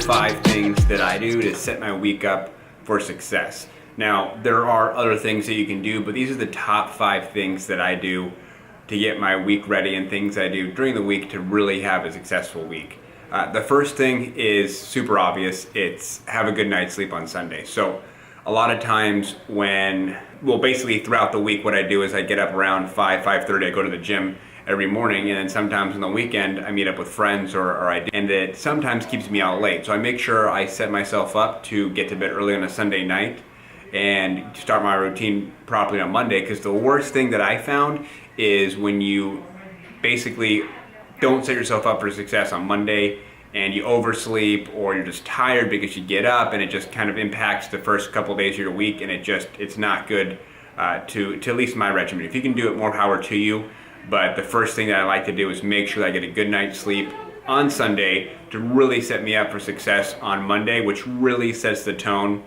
5 things that I do to set my week up for success. Now, there are other things that you can do, but these are the top 5 things that I do to get my week ready and things I do during the week to really have a successful week. The first thing is super obvious. It's have a good night's sleep on Sunday. So a lot of times basically throughout the week, what I do is I get up around 5:30, I go to the gym every morning, and then sometimes on the weekend I meet up with friends and it sometimes keeps me out late. So I make sure I set myself up to get to bed early on a Sunday night and start my routine properly on Monday, because the worst thing that I found is when you basically don't set yourself up for success on Monday and you oversleep, or you're just tired because you get up, and it just kind of impacts the first couple of days of your week, and it's not good to at least my regimen. If you can do it, more power to you. But the first thing that I like to do is make sure that I get a good night's sleep on Sunday to really set me up for success on Monday, which really sets the tone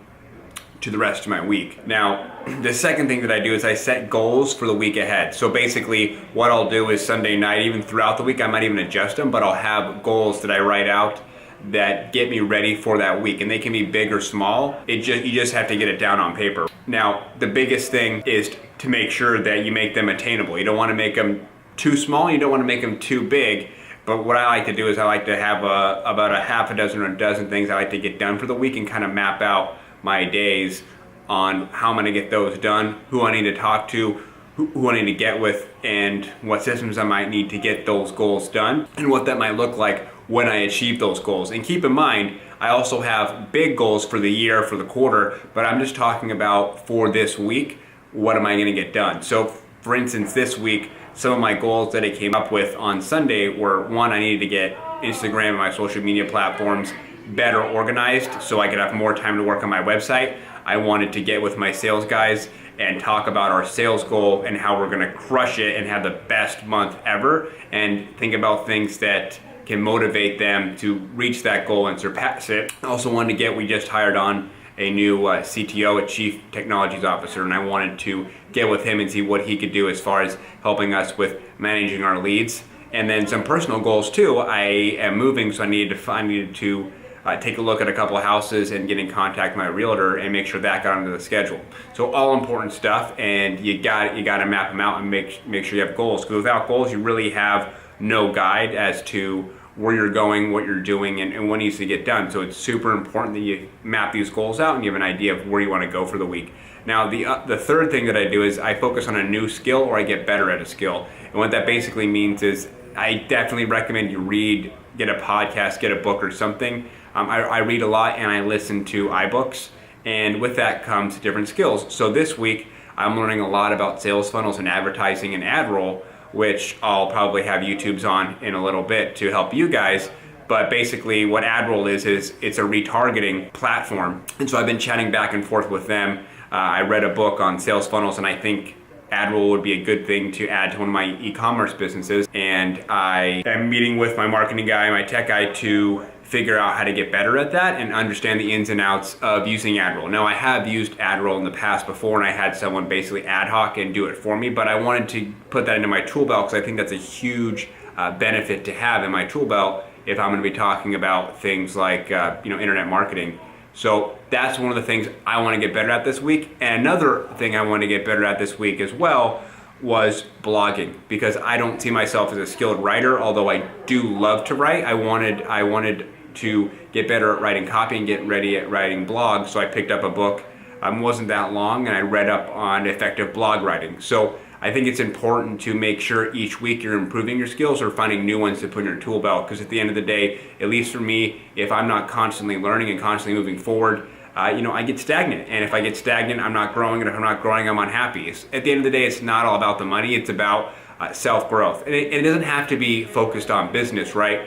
to the rest of my week. Now, the second thing that I do is I set goals for the week ahead. So basically what I'll do is Sunday night, even throughout the week, I might even adjust them, but I'll have goals that I write out that get me ready for that week, and they can be big or small. You just have to get it down on paper. Now, the biggest thing is to make sure that you make them attainable. You don't want to make them too small, you don't want to make them too big. But what I like to do is I like to have about a half a dozen or a dozen things I like to get done for the week, and kind of map out my days on how I'm going to get those done, who I need to talk to, who I need to get with, and what systems I might need to get those goals done, and what that might look like when I achieve those goals. And keep in mind, I also have big goals for the year, for the quarter, but I'm just talking about for this week, what am I going to get done? So for instance, this week, some of my goals that I came up with on Sunday were, one, I needed to get Instagram and my social media platforms better organized so I could have more time to work on my website. I wanted to get with my sales guys and talk about our sales goal and how we're going to crush it and have the best month ever, and think about things that can motivate them to reach that goal and surpass it. I also wanted to we just hired on a new CTO, a Chief Technologies Officer, and I wanted to get with him and see what he could do as far as helping us with managing our leads. And then some personal goals too. I am moving, so I needed to take a look at a couple of houses and get in contact with my realtor and make sure that got onto the schedule. So all important stuff, and you got to map them out and make sure you have goals, because without goals you really have no guide as to where you're going, what you're doing, and what needs to get done. So it's super important that you map these goals out and you have an idea of where you want to go for the week. Now, the third thing that I do is I focus on a new skill, or I get better at a skill. And what that basically means is I definitely recommend you read, get a podcast, get a book or something. I read a lot and I listen to iBooks, and with that comes different skills. So this week I'm learning a lot about sales funnels and advertising and ad roll, which I'll probably have YouTubes on in a little bit to help you guys. But basically what ad roll is it's a retargeting platform. And so I've been chatting back and forth with them. I read a book on sales funnels, and I think ad roll would be a good thing to add to one of my e-commerce businesses. And I am meeting with my marketing guy, my tech guy, to figure out how to get better at that and understand the ins and outs of using ad roll. Now, I have used ad roll in the past before, and I had someone basically ad hoc and do it for me, but I wanted to put that into my tool belt because I think that's a huge benefit to have in my tool belt if I'm going to be talking about things like internet marketing. So that's one of the things I want to get better at this week. And another thing I want to get better at this week as well was blogging, because I don't see myself as a skilled writer, although I do love to write. I wanted to get better at writing copy and get ready at writing blogs, so I picked up a book. Wasn't that long, and I read up on effective blog writing. So I think it's important to make sure each week you're improving your skills or finding new ones to put in your tool belt, because at the end of the day, at least for me, if I'm not constantly learning and constantly moving forward, I get stagnant. And if I get stagnant, I'm not growing, and if I'm not growing, I'm unhappy. At the end of the day, it's not all about the money, it's about self-growth. And it doesn't have to be focused on business, right?